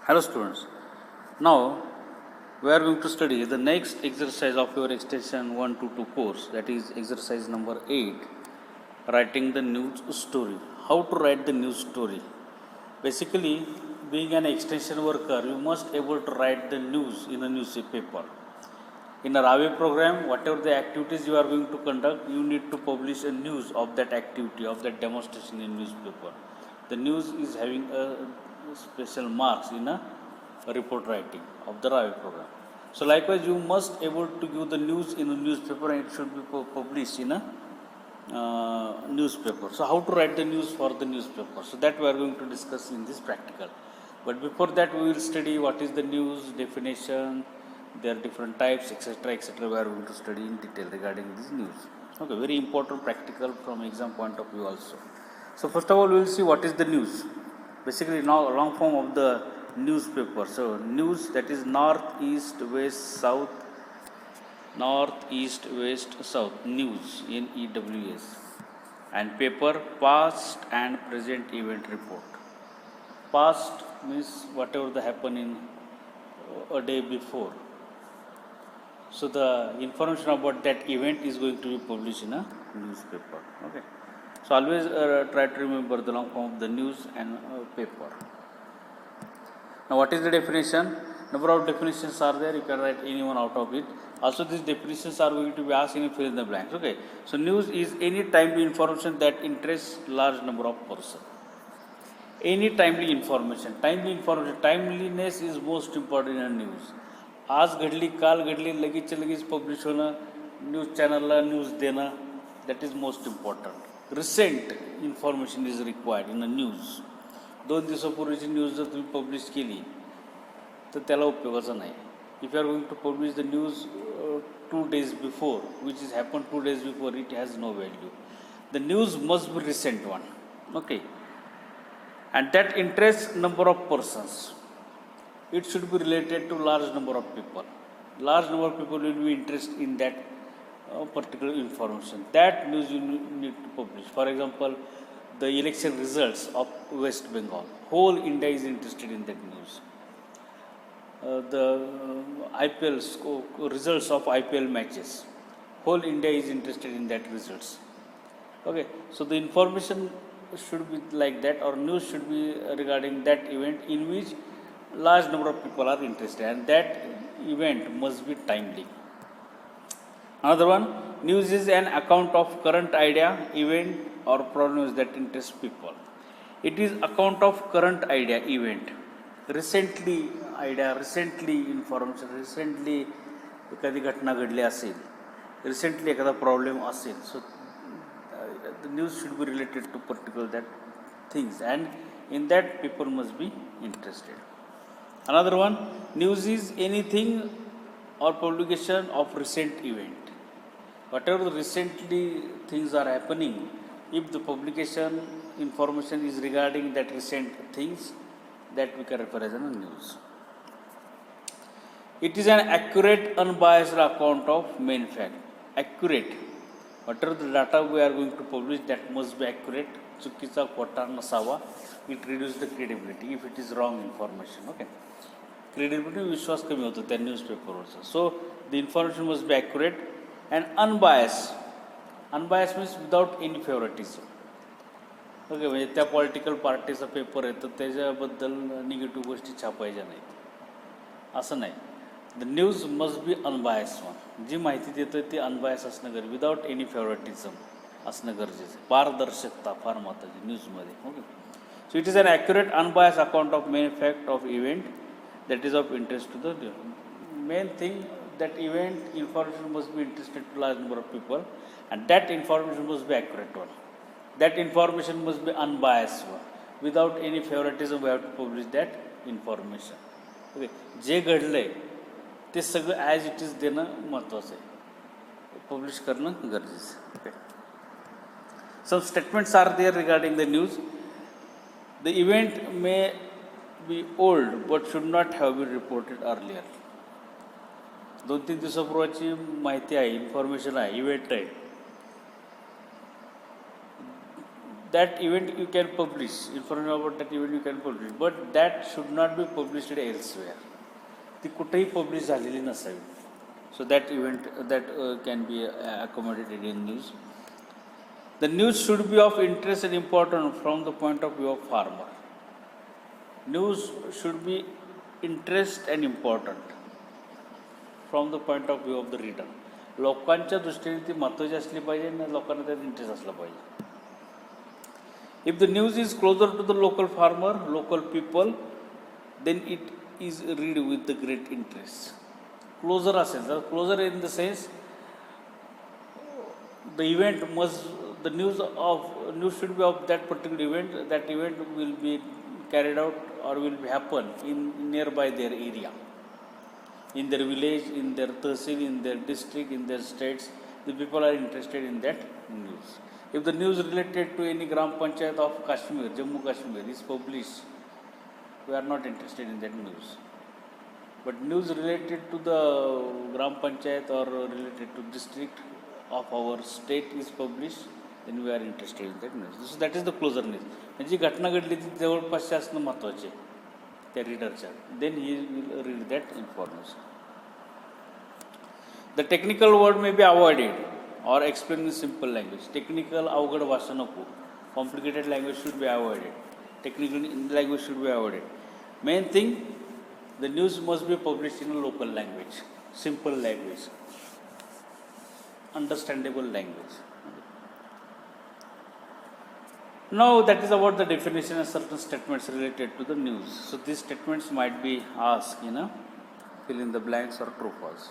Hello students. Now we are going to study the next exercise of your extension 122 course, that is exercise number 8, writing the news story. How to write the news story? Basically, being an extension worker, you must able to write the news in a newspaper. In a Ravi program, whatever the activities you are going to conduct, you need to publish a news of that activity, of that demonstration in newspaper. The news is having a special marks in a report writing of the Ravi program. So likewise, you must able to give the news in a newspaper, and it should be published in a newspaper. So how to write the news for the newspaper? So that we are going to discuss in this practical. But before that, we will study what is the news, definition, there are different types, etc., etc. We are going to study in detail regarding this news. Okay, very important practical from exam point of view also. So first of all, we will see what is the news. Basically, now long form of the newspaper. So news, that is north, east, west, south. North, east, west, south. News, NEWS. And paper, past and present event report. Past means whatever that happened in a day before. So the information about that event is going to be published in a newspaper. Okay. So always try to remember the long form of the news and paper. Now what is the definition? Number of definitions are there. You can write any one out of it. Also these definitions are going to be asked in fill in the blanks. Okay. So news is any timely information that interests large number of persons. Any timely information. Timeliness is most important in a news. आज घडली, काल घडली, लगेचच्या लगेच publish होणं, news चॅनलला news देणं, that is most important. Recent information is required in a news. 2 दिवसापूर्वीची news जर तुम्ही पब्लिश केली तर त्याला उपयोगाचं नाही. If you are going to publish the news 2 days before, which is happen 2 days before, it has no value. The news must be recent one. Okay. And that interests number of persons. It should be related to large number of people. Large number of people will be interested in that particular information. That news you need to publish. For example, the election results of West Bengal. Whole India is interested in that news. The IPL results of IPL matches. Whole India is interested in that results. Okay. So the information should be like that, or news should be regarding that event in which large number of people are interested, and that event must be timely. Another one, news is an account of current idea, event or problems that interest people. It is account of current idea, event. Recently idea, recently information, recently एखादी घटना घडली असेल, recently एखादा problem असेल, so the news should be related to particular that things, and in that people must be interested. Another one, news is anything or publication of recent event. Whatever the recently things are happening, if the publication information is regarding that recent things, that we can refer as a news. It is an accurate, unbiased account of main fact. Accurate. Whatever the data we are going to publish, that must be accurate. चुकीचा खोटा नसावा. It reduces the credibility if it is wrong information. Okay. Credibility, विश्वास कमी होतो त्या न्यूजपेपरवरचा. So the information must be accurate and unbiased. Unbiased means without any favoritism. Okay. म्हणजे त्या political पार्टीचा पेपर आहे तर त्याच्याबद्दल निगेटिव्ह गोष्टी छापायच्या नाहीत असं नाही. The news must be unbias one. जी माहिती देतं ते अनबायस असणं गरजेचं, विदाउट एनी फेवरेटिझम असणं गरजेचं आहे. पारदर्शकता फार महत्त्वाची न्यूजमध्ये. Okay. So it is an accurate, unbiased account of main fact of event that is of interest to the main thing. That event information must be interested to large number of people, and that information must be accurate one. That information must be unbiased one. Without any favoritism, we have to publish that information. Okay. जे घडलंय ते सगळं as it is देणं महत्त्वाचं आहे, publish करणं गरजेचं. Okay. Some statements are there regarding the news. The event may be old but should not have been reported earlier. 2-3 दिवसापूर्वीची माहिती आहे, इन्फॉर्मेशन आहे, इव्हेंट आहे, that event you can publish, information about that event you can publish, but that should not be published elsewhere. ती कुठेही publish झालेली नसावी. So that event that can be accommodated in news. The news should be of interest and important from the point of view of farmer. News should be interest and important from the point of view of the reader. लोकांच्या दृष्टीने ती महत्त्वाची असली पाहिजे आणि लोकांना त्यात interest असला पाहिजे. If the news is closer to the local farmer, local people, then it is read with the great interest. Closer असेल तर closer in the sense the event must, the news should be of that particular event. That event will be carried out or will happen in nearby their area, in their village, in their tehsil, in their district, in their states. The people are interested in that news. If the news related to any Gram Panchayat of Kashmir, Jammu Kashmir is published, we are not interested in that news. But news related to the Gram Panchayat or related to district of our state is published, then we are interested in that news. So that is the closer news. जी घटना घडली ती जवळपासची असणं महत्त्वाचे त्या रीडरच्या. Then he will read that information. The technical word may be avoided or explained in simple language. Technical अवघड भाषा नको. Complicated language should be avoided. Technical language should be avoided. Main thing, the news must be published in a local language, simple language, understandable language. Now that is about the definition and certain statements related to the news. So these statements might be asked, fill in the blanks or true false.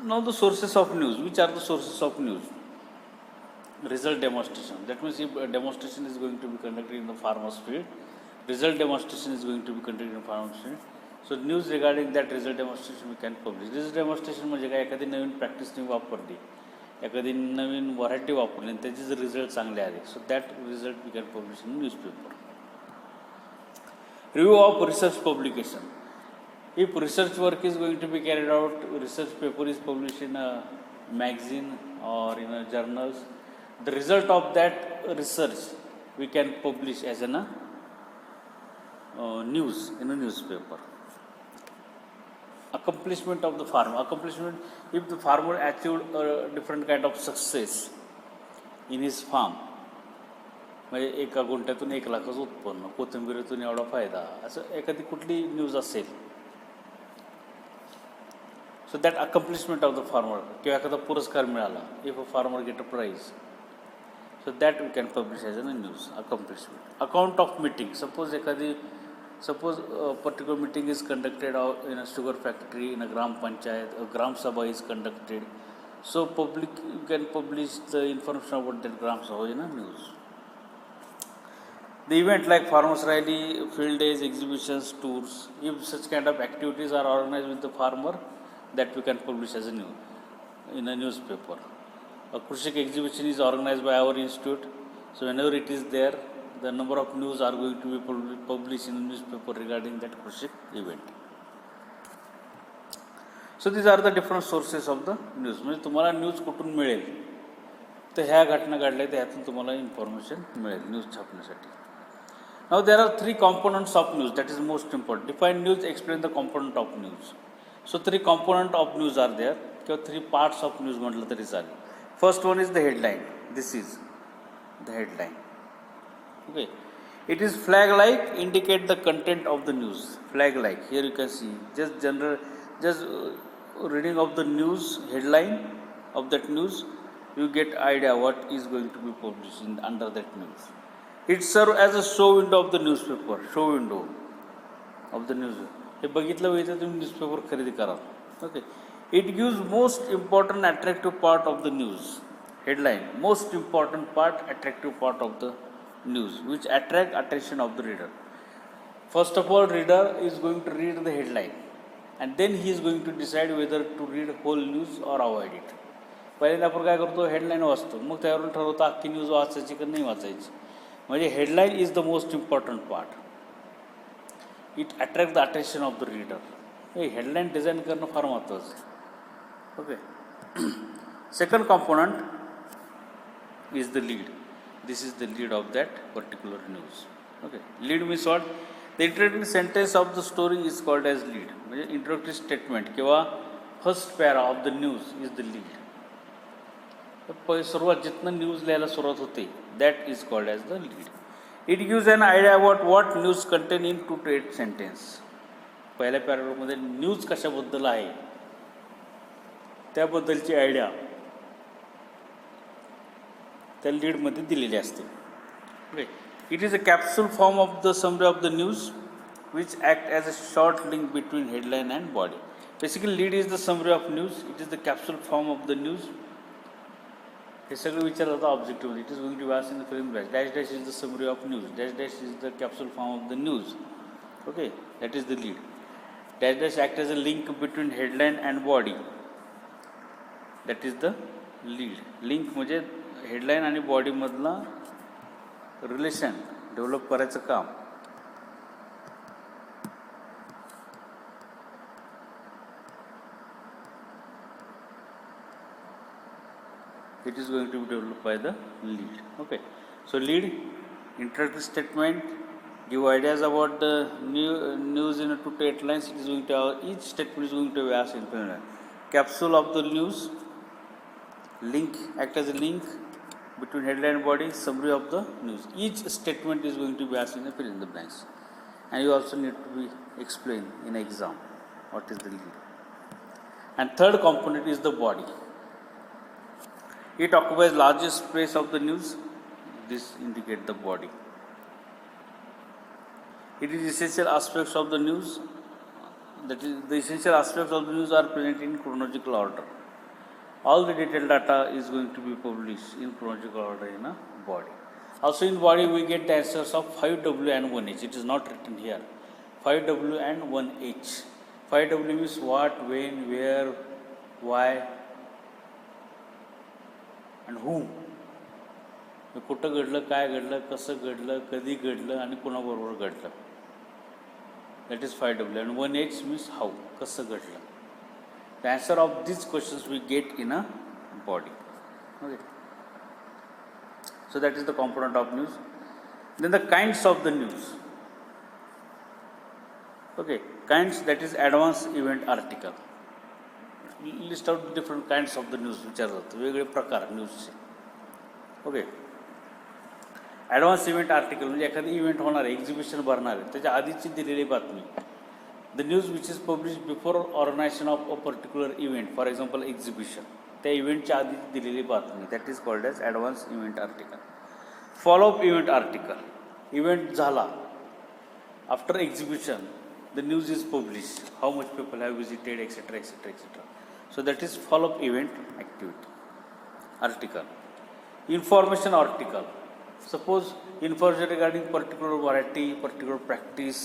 Now the sources of news. Which are the sources of news? Result demonstration. That means if a demonstration is going to be conducted in the farmer's field, result demonstration is going to be conducted in farmer's field. So news regarding that result demonstration we can publish. Result demonstration म्हणजे काय, एखादी नवीन practice तुम्ही वापरली, एखादी नवीन variety वापरली आणि त्याचे जर रिझल्ट चांगले आले, so that result we can publish in newspaper. Review of research publication. If research work is going to be carried out, research paper is published in a magazine or in a journals, the result of that research we can publish as a news in a newspaper. Accomplishment of the farmer. Accomplishment, if the farmer achieved a different kind of success in his farm, म्हणजे एका गुंठ्यातून 1 लाखाचं उत्पन्न, कोथिंबीरीतून एवढा फायदा, असं एखादी कुठली news असेल, so that accomplishment of the farmer, किंवा एखादा पुरस्कार मिळाला, if a farmer get a prize, so that we can publish as a news. Accomplishment. Account of meeting. Suppose a particular meeting is conducted in a sugar factory, in a Gram Panchayat, a Gram Sabha is conducted. So public, you can publish the information about that Gram Sabha in a news. The event like farmers rally, field days, exhibitions, tours, if such kind of activities are organized with the farmer, that we can publish as a news in a newspaper. A Krushik exhibition is organized by our institute. So whenever it is there, the number of news are going to be published in a newspaper regarding that Krushik event. So these are the different sources of the news. म्हणजे तुम्हाला news कुठून मिळेल, तर ह्या घटना घडल्या त्यातून तुम्हाला इन्फॉर्मेशन मिळेल news छापण्यासाठी. Now there are 3 components of news. That is most important. Define news, explain the component of news. So 3 components of news are there, किंवा 3 parts of news म्हटलं तरी चालेल. First one is the headline. This is the headline. Okay, it is flag like, indicate the content of the news. Flag like, here you can see just reading of the news headline of that news, you get idea what is going to be published under that news. It serve as a show window of the newspaper. Show window of the news. हे बघितलं पाहिजे तुम्ही newspaper खरेदी करा. Okay, it gives most important attractive part of the news. Headline, most important part, attractive part of the news, which attract attention of the reader. First of all, reader is going to read the headline, and then he is going to decide whether to read whole news or avoid it. पहिल्यांदा आपण काय करतो, headline वाचतो, मग त्यावरून ठरवतो अख्खी news वाचायची की नाही वाचायची. म्हणजे headline is the most important part. It attract the attention of the reader. हे हेडलाईन डिझाईन करणं फार महत्त्वाचं. Okay. Second component, is the lead. This is the lead of that particular news. Okay. Lead means what? The introductory sentence of the story is called as lead. Introductory statement किंवा first para of the news is the lead. सुरुवात जिथनं news लिहायला सुरुवात होते that is called as the lead. It gives an idea about what news contain in 2 to 8 sentence. पहिल्या पॅराग्राफमध्ये news कशाबद्दल आहे त्याबद्दलची idea त्या लीडमध्ये दिलेली असते. Okay. It is a capsule form of the summary of the news which act as a short link between headline and body. Basically lead is the summary of news. It is the capsule form of the news. हे सगळं विचारलं जातं objective. It is going to be asked in the film dash dash dash is the summary of news. Dash dash is the capsule form of the news. Okay. That is the lead. Dash dash act as a link between headline and body. That is the lead. Link म्हणजे headline आणि बॉडीमधला relation develop करायचं काम. It is going to be developed by the lead. Okay. So lead, introductory statement, give ideas about the news in 2 to 8 lines. It is going to have, each statement is going to be asked in final. Capsule of the news, link, act as a link between headline and body, summary of the news. Each statement is going to be asked in the fill in the blanks. And you also need to be explained in exam what is the lead. And third component is the body. It occupies largest space of the news. This indicates the body. It is essential aspects of the news. That is, the essential aspects of the news are present in chronological order. All the detailed data is going to be published in chronological order in a body. Also in body we get the answers of 5W and 1H. It is not written here. 5W and 1H. 5W means what, when, where, why, and whom. कुठं घडलं, काय घडलं, कसं घडलं, कधी घडलं आणि कोणाबरोबर घडलं. That is 5W. and 1H means how, कसं घडलं. The answer of these questions we get in a body. Okay. So that is the component of news. Then the kinds of the news. Okay, kinds, that is advanced event article. List out different kinds of the news विचारतात वेगळे प्रकार न्यूजचे. Okay. Advance event article म्हणजे एखादी event होणार आहे, exhibition भरणार आहे, त्याच्या आधीची दिलेली बातमी. The news which is publish before organization of a particular event, for example exhibition, त्या इव्हेंटच्या आधी दिलेली बातमी, that is called as advance event article. Follow up event article, event झाला, after exhibition the news is published, how much people have visited, etc, etc, etc. So that is follow-up event activity article. Information article, suppose information regarding particular variety, particular practice,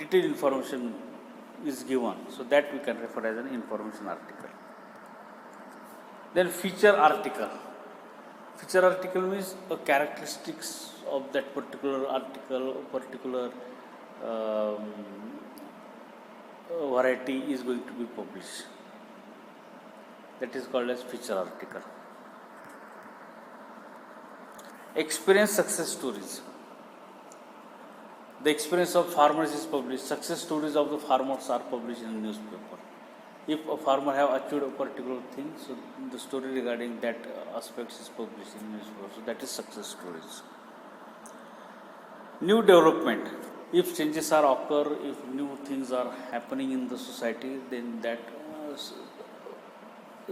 detailed information is given, so that we can refer as an information article. Then feature article. Feature article means a characteristics of that particular article, particular variety is going to be published. That is called as feature article. Experience success stories. The experience of farmers is published. Success stories of the farmers are published in a newspaper. If a farmer have achieved a particular thing, so the story regarding that aspects is published in newspaper. So that is success stories. New development. If changes are occur, if new things are happening in the society, then that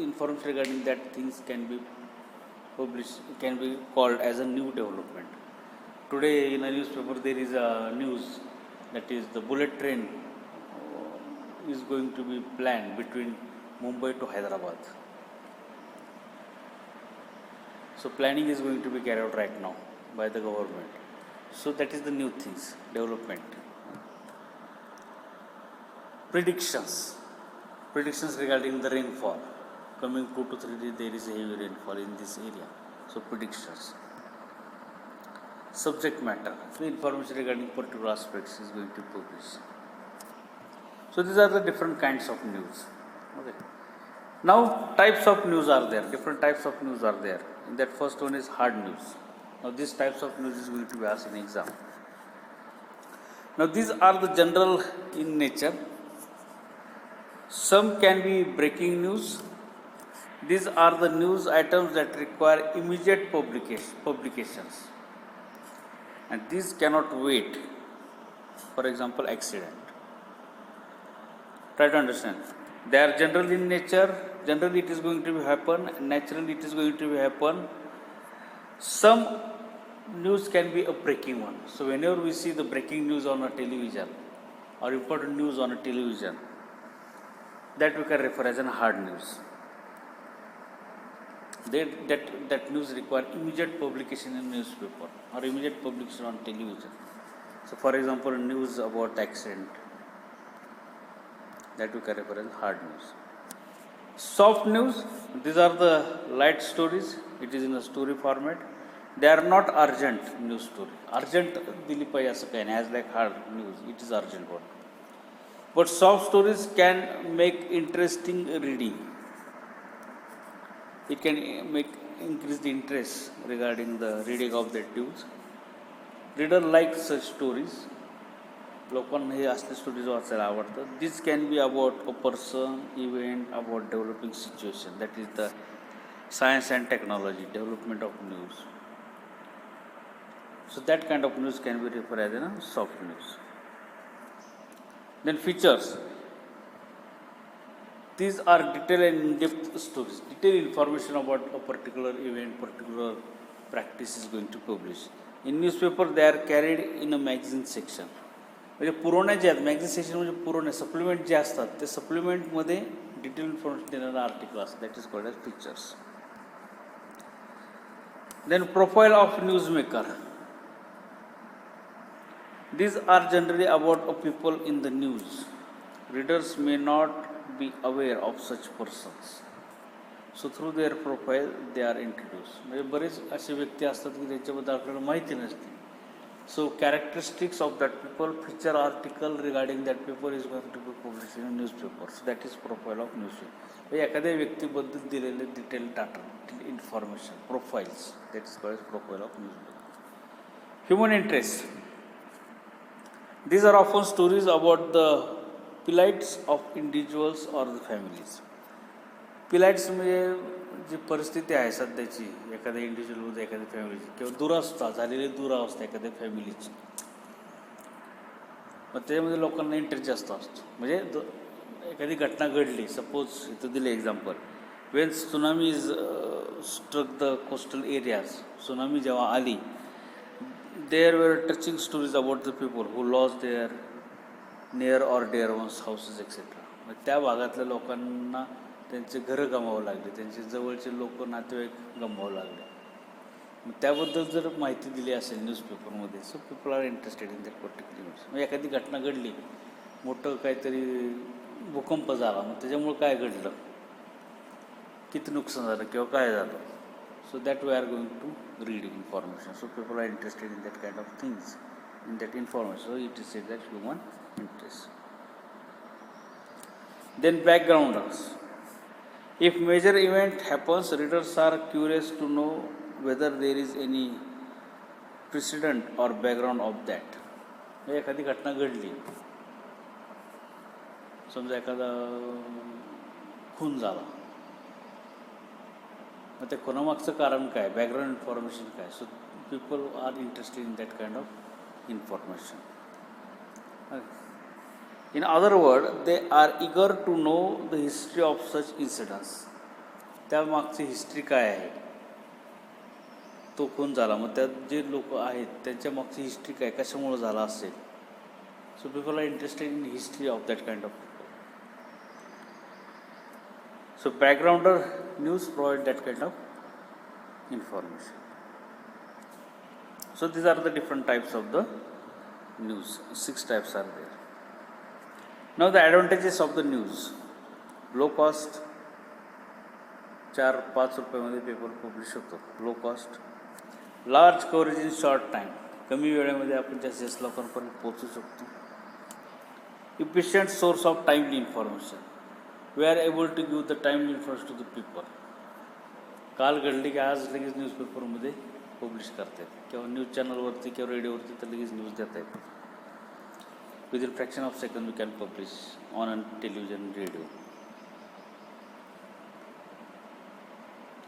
information regarding that things can be published, can be called as a new development. Today in a newspaper there is a news that is the bullet train is going to be planned between Mumbai to Hyderabad. So planning is going to be carried out right now by the government. So that is the new things, development. Predictions. Predictions regarding the rainfall. Coming 2 to 3 days there is a heavy rainfall in this area. So predictions. Subject matter. So information regarding particular aspects is going to be published. So these are the different kinds of news. Okay. Now types of news are there, different types of news are there. In that first one is hard news. Now these types of news is going to be asked in exam. Now these are the general in nature. Some can be breaking news. These are the news items that require immediate publications, and these cannot wait. For example, accident. Try to understand. They are general in nature. Generally, it is going to be happen. Naturally, it is going to be happen. Some news can be a breaking one. So whenever we see the breaking news on a television or important news on a television, that we can refer as an hard news. That news require immediate publication in newspaper or immediate publication on television. So for example, news about accident, that we can refer as hard news. Soft news, these are the light stories. It is in a story format. They are not urgent news story. Urgent dili pahiye asं काही नाही. As like hard news, it is urgent one. But soft stories can make interesting reading. It can increase the interest regarding the reading of that news. Reader likes such stories. लोकांना हे असले stories वाचायला आवडतात. This can be about a person, event, about developing situation. That is the science and technology, development of news. So that kind of news can be referred as a soft news. Then features. These are detailed and in-depth stories. Detailed information about a particular event, particular practice is going to publish. In newspaper, they are carried in a magazine section. म्हणजे पुरवण्या जे आहेत magazine section म्हणजे पुरवण्या supplement जे असतात ते सप्लिमेंटमध्ये detail information देणारा article असतं. That is called as pictures. Then profile of newsmaker. These are generally about people in the news. Readers may not be aware of such persons. So through their profile they are introduced. म्हणजे बरेच असे व्यक्ती असतात की त्यांच्याबद्दल आपल्याला माहिती नसते. So characteristics of that people, feature article regarding that people is going to be published in a newspaper. So that is profile of newspaper. एखाद्या व्यक्तीबद्दल दिलेले detail data, information, profiles, that is called profile of newspaper. Human interest. These are often stories about the plights of individuals or the families. Plights म्हणजे जी परिस्थिती आहे सध्याची एखाद्या individual, एखाद्या फॅमिलीची किंवा दुरावस्था झालेली दुरावस्था एखाद्या फॅमिलीची, मग त्याच्यामध्ये लोकांना इंटरेस्ट जास्त असतो. म्हणजे एखादी घटना घडली, सपोज इथं दिले example, when tsunami is struck the coastal areas. Tsunami जेव्हा आली, there were touching stories about the people who lost their near or dear ones houses etcetera. मग त्या भागातल्या लोकांना त्यांचे घरं गमावं लागले, त्यांचे जवळचे लोक नातेवाईक गमावं लागले. मग त्याबद्दल जर माहिती दिली असेल न्यूजपेपरमध्ये, so people are interested in that particular news. मग एखादी घटना घडली, मोठं काहीतरी भूकंप झाला, मग त्याच्यामुळं काय घडलं, किती नुकसान झालं किंवा काय झालं. So that we are going to read information. So people are interested in that kind of things, in that information. So it is said that human interest. Then backgrounders. If major event happens, readers are curious to know whether there is any precedent or background of that. एखादी घटना घडली, समजा एखादा खून झाला, मग त्या खुनामागचं कारण काय, बॅकग्राऊंड इन्फॉर्मेशन काय. So people are interested in that kind of information. In other words, they are eager to know the history of such incidents. त्या मागची हिस्ट्री काय आहे, तो खून झाला, मग त्यात जे लोक आहेत त्यांच्या मागची हिस्ट्री काय, कशामुळे झाला असेल. So people are interested in history of that kind of people. So backgrounder news provide that kind of information. So these are the different types of the news. 6 types are there. Now the advantages of the news. Low cost, 4-5 रुपयामध्ये paper publish होतो. Low cost. Large coverage in short time. कमी वेळेमध्ये आपण जास्तीत लोकांपर्यंत पोहोचू शकतो. Efficient source of timely information. We are able to give the time information to the people. काल घडली की आज लगेच न्यूजपेपरमध्ये पब्लिश करतायत किंवा न्यूज चॅनलवरती किंवा रेडिओवरती तर लगेच न्यूज देत आहेत. Within fraction of second we can publish on television, radio.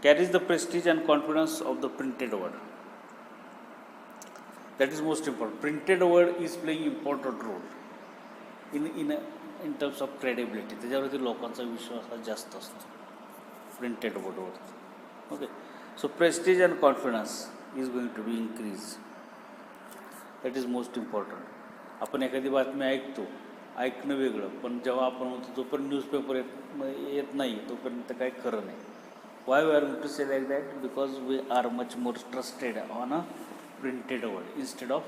Carries the prestige and confidence of the printed word. That is most important. Printed word is playing important role in terms of credibility. त्याच्यावरती लोकांचा विश्वास हा जास्त असतो printed वर्डवरती. Okay, so prestige and confidence is going to be increase. That is most important. आपण एखादी बातमी ऐकणं वेगळं, पण जेव्हा आपण म्हणतो जोपर्यंत न्यूजपेपर येत नाही तोपर्यंत काही खरं नाही. Why we are going to say like that? Because we are much more trusted on a printed word instead of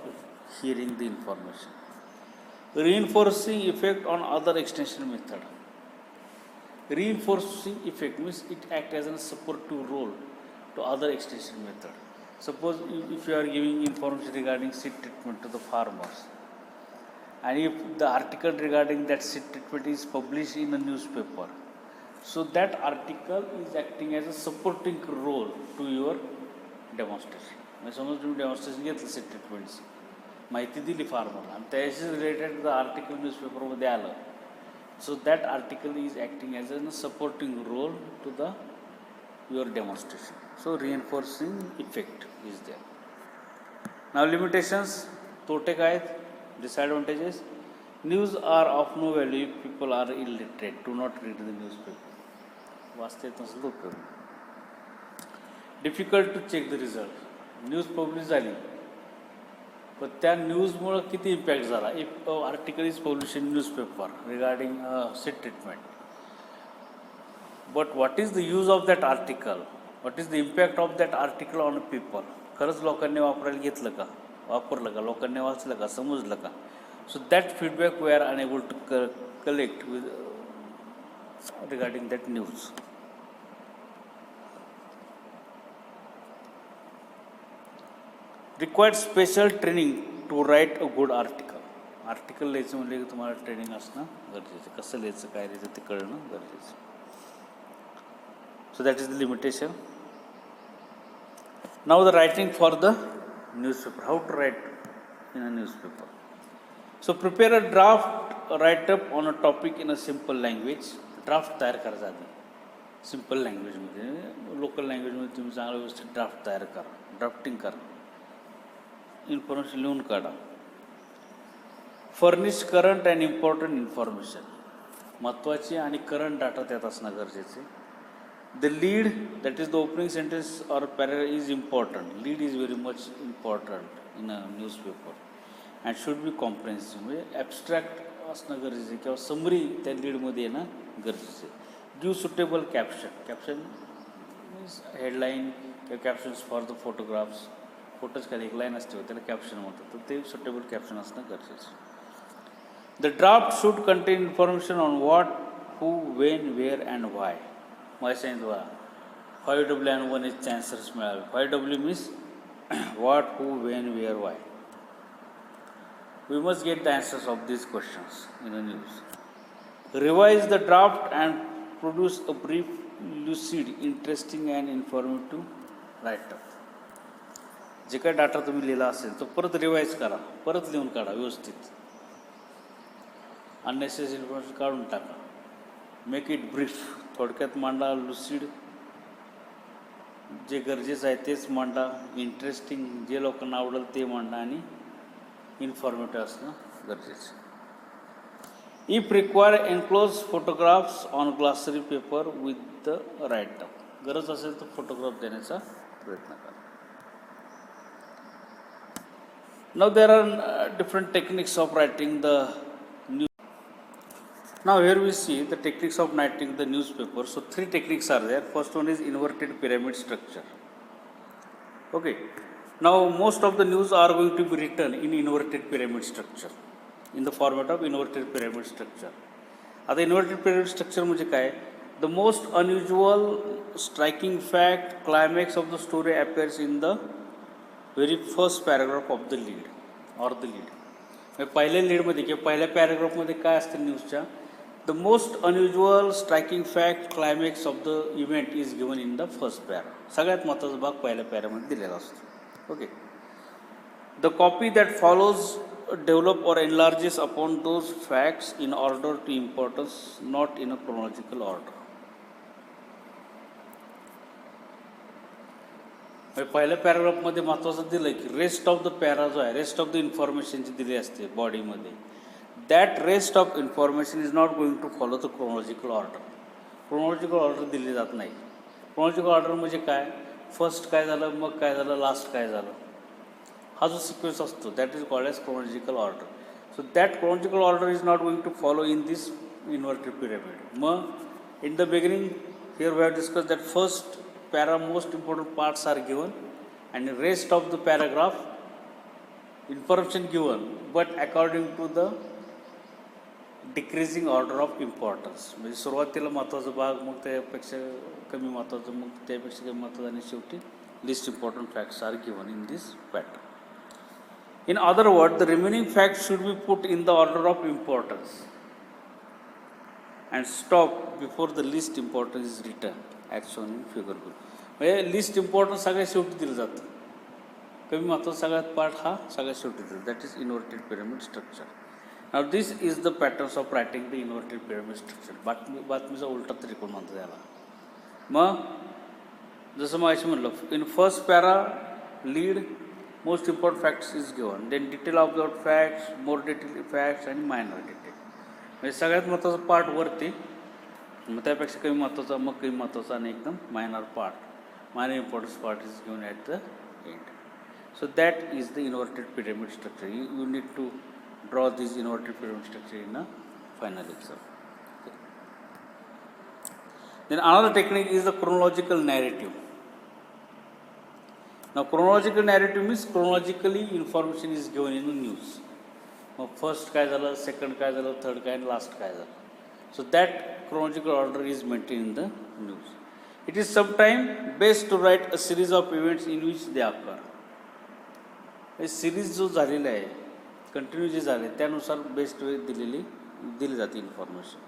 hearing the information. Reinforcing effect on other extension method. Reinforcing effect means it acts as a supportive role to other extension method. Suppose if you are giving information regarding seed treatment to the farmers, and if the article regarding that seed treatment is published in a newspaper, so that article is acting as a supporting role to your demonstration. म्हणजे समज तुम्ही demonstration घेतलं seed ट्रीटमेंटची, माहिती दिली फार्मरला आणि त्याशी related the article न्यूजपेपरमध्ये आलं, so that article is acting as a supporting role to the your demonstration. So reinforcing effect is there. Now limitations, तोटे काय आहेत, disadvantages. News are of no value if people are illiterate, do not read the newspaper. वाचता येत नसेल तर उपयोग. Difficult to check the result. News publish झाली पण त्या न्यूजमुळं किती इम्पॅक्ट झाला. If article is publish in newspaper regarding seed treatment, but what is the use of that article, what is the impact of that article on people. खरंच लोकांनी वापरायला घेतलं का, वापरलं का, लोकांनी वाचलं का, समजलं का. So that feedback we are enable to collect with regarding that news. Required special training to write a good article. Article लिहायचं म्हणजे की तुम्हाला ट्रेनिंग असणं गरजेचं, कसं लिहायचं, काय लिहायचं ते कळणं गरजेचं. So that is the limitation. Now the writing for the newspaper. How to write in a newspaper. So prepare a draft writeup on a topic in a simple language. Draft तयार करायचा आधी सिम्पल लँग्वेजमध्ये, लोकल लँग्वेजमध्ये तुम्ही चांगलं व्यवस्थित draft तयार करा, drafting करा, information लिहून काढा. Furnish current and important information. महत्त्वाची आणि करंट डाटा त्यात असणं गरजेचे. The lead, that is the opening sentence or paragraph is important. Lead is very much important in a newspaper and should be comprehensive. म्हणजे abstract असणं गरजेचं किंवा summary त्या लीडमध्ये येणं गरजेचं आहे. Give suitable caption. Caption means headline किंवा captions for the photographs. Photos खाली एक लाईन असते त्याला कॅप्शन म्हणतात, तर ते सुटेबल कॅप्शन असणं गरजेचं. The draft should contain information on what, who, when, where and why. मला सांगितलं बघा 5W आणि 1H आन्सर्स मिळाले. 5W means what, who, when, where, why. We must get the answers of these questions in the news. Revise the draft and produce a brief, lucid, interesting and informative write-up. जे काही data तुम्ही लिहिला असेल तो परत revise करा, परत लिहून काढा व्यवस्थित. अननेसेसरी इन्फॉर्मेशन काढून टाका. मेक इट ब्रीफ, थोडक्यात मांडा. लुसिड, जे गरजेचं आहे तेच मांडा. इंटरेस्टिंग, जे लोकांना आवडेल ते मांडा. आणि इन्फॉर्मेटिव्ह असणं गरजेचं. If require enclose photographs on glossary paper with the write up. गरज असेल तर फोटोग्राफ देण्याचा प्रयत्न करा. Now there are different techniques of writing the news. Now here we see the techniques of writing the newspaper. So 3 techniques are there. First one is inverted pyramid structure. Okay. Now most of the news are going to be written in inverted pyramid structure, in the format of inverted pyramid structure. आता inverted pyramid structure म्हणजे काय? The most unusual, striking fact, climax of the story appears in the very first paragraph of the lead or the lead. पहिल्या लीडमध्ये किंवा पहिल्या पॅराग्राफमध्ये काय असतं न्यूजच्या, the The most unusual, striking fact, climax of the event is given in the first para. सगळ्यात महत्त्वाचा भाग पहिल्या पॅरामध्ये दिलेला असतो. Okay. The copy that follows develop or enlarges upon those facts in order to importance, not in a chronological order. पहिल्या पॅराग्राफमध्ये महत्त्वाचं दिलं की रेस्ट ऑफ द पॅरा जो आहे, रेस्ट ऑफ द इन्फॉर्मेशन जी दिली असते बॉडीमध्ये, that rest of information is not going to follow the chronological order. Chronological order दिली जात नाही. क्रोनॉलॉजिकल ऑर्डर म्हणजे काय, फर्स्ट काय झालं, मग काय झालं, लास्ट काय झालं, हा जो सिक्वेन्स असतो that is called as chronological order. So that chronological order is not going to follow in this inverted pyramid. मग in the beginning here we have discuss that first para most important parts are given and the rest of the paragraph information given but according to the decreasing order of importance. म्हणजे सुरुवातीला महत्त्वाचा भाग, मग त्यापेक्षा कमी महत्त्वाचं, मग त्यापेक्षा कमी महत्त्वाचं, आणि शेवटी least important facts are given in this pattern. In other words, the remaining facts should be put in the order of importance and stop before the least important is written as shown in figure 2. म्हणजे list importance सगळ्यात शेवटी दिलं जातं, कमी महत्त्वाचा सगळ्यात part हा सगळ्यात शेवटी दिलं. That is inverted pyramid structure. Now this is the patterns of writing the inverted pyramid structure. बातमीचा उलटा त्रिकोण म्हणतात याला. मग जसं मग अशी म्हणलं, in first para lead most important facts is given, then detail of the facts, more detail facts आणि मायनर डिटेल. म्हणजे सगळ्यात महत्त्वाचा पार्ट वरती, मग त्यापेक्षा कमी महत्त्वाचा, मग कमी महत्त्वाचा, आणि एकदम minor part, minor importance part is given at the end. So that is the inverted pyramid structure. You need to draw this inverted pyramid structure in a final exam. Okay. Then another technique is the chronological narrative. Now chronological narrative means chronologically information is given in the news. Now first काय झालं, second काय झालं, third काय, and last काय झालं. So that chronological order is maintained in the news. It is sometimes best to write a series of events in which they occur. हे series जो झालेला आहे, कंटिन्यू जे झाले, त्यानुसार बेस्ट वे दिली जाते information.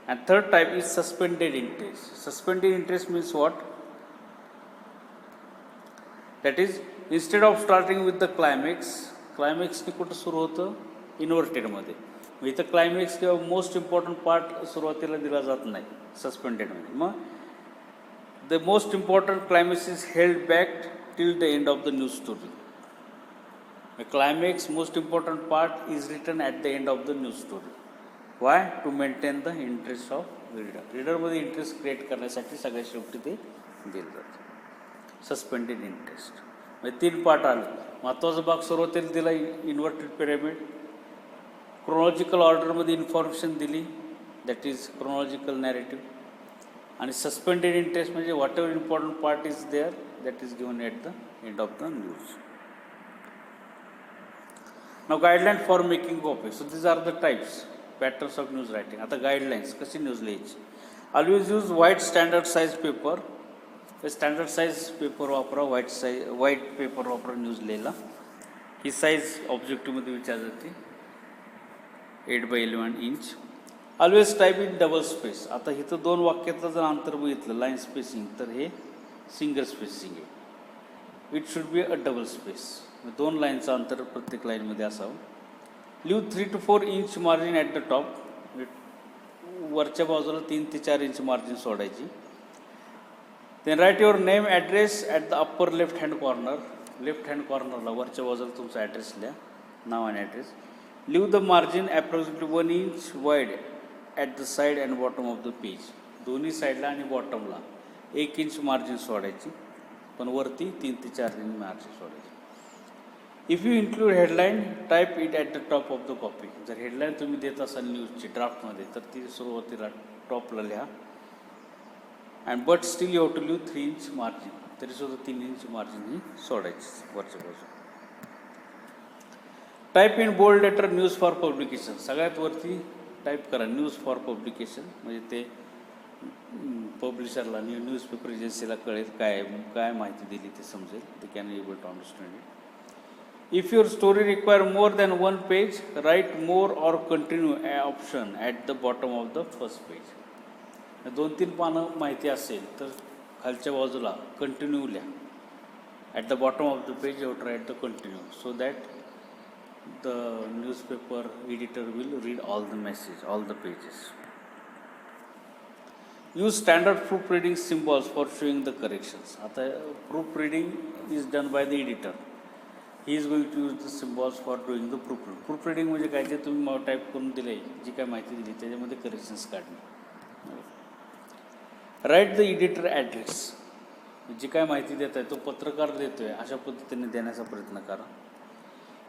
And third type is suspended interest. Suspended interest means what, that is instead of starting with the climax, क्लायमॅक्सने कुठं सुरू होतं, इन्व्हर्टेडमध्ये. इथं क्लायमॅक्स किंवा मोस्ट इम्पॉर्टंट पार्ट सुरुवातीला दिला जात नाही सस्पेंडेडमध्ये. मग the most important climax is held back till the end of the news story. The climax, most important part, is written at the end of the news story. Why? To maintain the interest of reader. Reader मध्ये interest create करण्यासाठी सगळ्यात शेवटी ते दिलं जातं. Suspended interest म्हणजे 3 part आले. महत्त्वाचा भाग सुरुवातीला दिला इन्व्हर्टेड पिरामिड, क्रोनॉलॉजिकल ऑर्डरमध्ये इन्फॉर्मेशन दिली, दॅट इज क्रोनॉलॉजिकल नॅरेटिव्ह, आणि सस्पेंडेड इंटरेस्ट म्हणजे whatever important part is there that is given at the end of the news. Now guideline for making copy. So these are the types, patterns of news writing. आता guidelines कशी news लिहायची. Always use white standard size paper. Standard size paper वापरा, white paper वापरा news लिहायला. ही size ऑब्जेक्टिव्हमध्ये विचारली जाते, 8x11 inch. Always type in double space. आता इथं 2 वाक्याचं जर अंतर बघितलं, लाईन स्पेसिंग, तर हे सिंगल स्पेसिंग आहे. It should be a double space. 2 लाईनचं अंतर प्रत्येक लाईनमध्ये असावं. Leave 3 to 4 inch margin at the top. वरच्या बाजूला 3 ते 4 इंच मार्जिन सोडायची. Then write your name address at the upper left hand corner. Left hand कॉर्नरला वरच्या बाजूला तुमचा ॲड्रेस लिहा, नाव आणि address. Leave the margin approximately 1 inch wide at the side and bottom of the page. दोन्ही साईडला आणि बॉटमला 1 इंच मार्जिन सोडायची, पण वरती 3 ते 4 इंच मार्जिन सोडायची. If you include headline type it at the top of the copy. जर headline तुम्ही देत असाल न्यूजची ड्राफ्टमध्ये, तर ती सुरुवातीला टॉपला लिहा. And but still you have to leave 3 inch margin. तरीसुद्धा 3 इंच मार्जिन ही सोडायची वरच्या बाजू. Type in bold letter news for publication. सगळ्यात वरती टाईप करा न्यूज फॉर पब्लिकेशन, म्हणजे ते पब्लिशरला, न्यूजपेपर एजन्सीला कळेल काय माहिती दिली ते समजेल. ते can able to understand it. If your story require more than one page, write more or continue option at the bottom of the first page. 2-3 पानं माहिती असेल तर खालच्या बाजूला कंटिन्यू लिहा. At the bottom of the page you have to write the continue, so that the newspaper editor will read all the message, all the pages. Use standard proofreading symbols for showing the corrections. आता proofreading is done by the editor. He is going to use the symbols for doing the proofreading. Proofreading म्हणजे काय, जे तुम्ही type करून दिले, जी काय माहिती दिली त्याच्यामध्ये करेक्शन्स काढणे. Write the editor address. जी काय माहिती देत आहे तो पत्रकार देतो आहे अशा पद्धतीने देण्याचा प्रयत्न करा.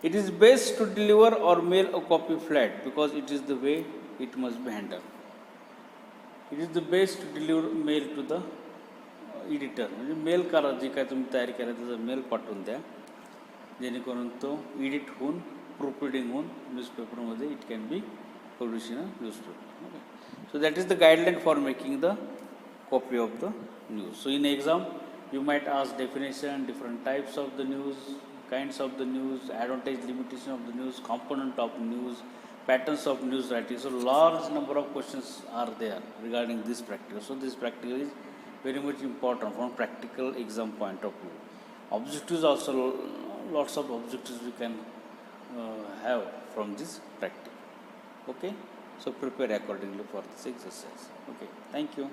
It is best to deliver or mail a copy flat because it is the way it must be handle. It is the best to deliver mail to the editor. म्हणजे मेल करा, जी काय तुम्ही तयारी केला त्याचा मेल पाठवून द्या, जेणेकरून तो एडिट होऊन प्रूफरीडिंग होऊन न्यूजपेपरमध्ये it can be publish in a newspaper. Okay, so that is the guideline for making the copy of the news. So in exam you might ask definition, different types of the news, kinds of the news, advantage, limitation of the news, component of news, patterns of news writing. So large number of questions are there regarding this practical. So this practical is very much important from practical exam point of view. Objectives also, lots of objectives we can have from this practical. Okay, so prepare accordingly for this exercise. Okay, thank you.